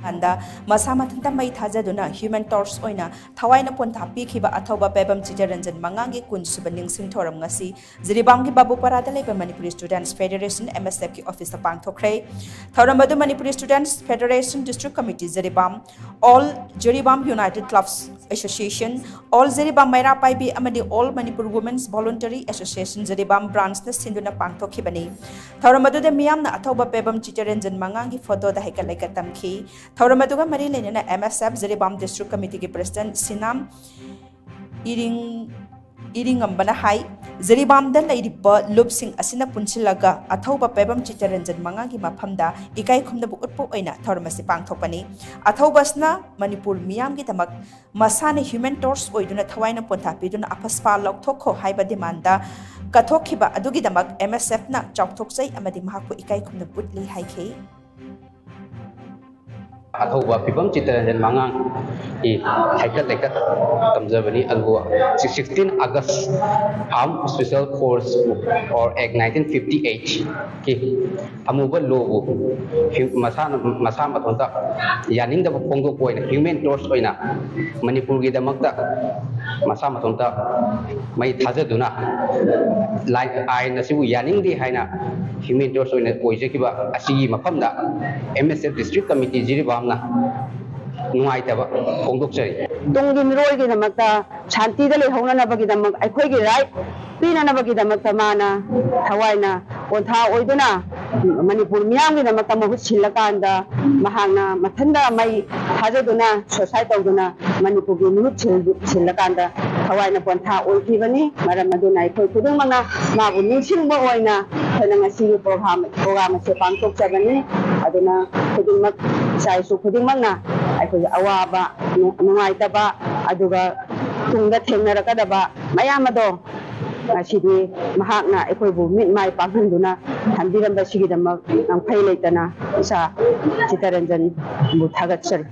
Anda masa matanta mai thajaduna human torch oina thawaina ponta pikhiba athoba pebam chijaranjan mangangi kunsuba ningsing thoram ngasi Jiribam gi babu parada leba Manipuri Students Federation MSF ki office pang thokre thoramadu Manipuri Students Federation District Committee Jiribam all Jiribam United Clubs Association all Jiribam Maira Paibi amadi all Manipur Women's Voluntary Association Jiribam branch na sinduna pang thokhibani thoramadu de miyam na athoba pebam chijaranjan mangangi photo da hekaleka tamki Thoramaduga Mari Lenina MSF Jiribam District Committee ki President Sinam Iringambana Hai Jiribam da Ladipa Lupsing Asina Punchilaga Athoba Pebam Chicharanjan Mangagi Mapamda Ikai Kumda Bukutpo Oina Thoramasi Pang Thopani Athobasna Manipur Miyam Gitamak Masana Human Torch Oiduna Thawaina Pontapiduna Apaspa Lok Toko Haiba Demanda Katokhiba Adugidamak MSF na Choktoksai Amadi Mahaku Ikai Kumda Butli Haike Athoba pibam chittaranjan mangang I haikat lekat tamjabani alwa 16 August Armed Special Force or Act 1958 ki amuba law masa matonta yaning da pongdo poina human torch oina Manipur gi damakta masa matonta mai thajaduna like aina sibu yaning di haina human torch oina oije kiba asigi mafamda MSF District Committee Jiribam Nuaitaba Kongdokchari. Tungin Roy Gidamata, Chanti the Hona Nabagidam, I quake right, Pina Nabagidamata Mana, Hawaina, Onta Oiduna, Manipur Miam with the Matamuchilakanda, Mahana, Matanda, my Hazaduna, Society Duna, Manipur Chilakanda, Hawaina Ponta Oivani, Maramaduna, Kudumana, Mabu Nishin Moina, Tenangasi program, Sepan Tokavani, Aduna, Kudumak, Saisu Kudumana. Aikoy awaba nuaitaba aduga tungda thengnarakadaba mayam ado asidi mahakna aikoybu mitmai panghanduna thambiram basigidama nang phai leitana isa Chittaranjan bu thagatsari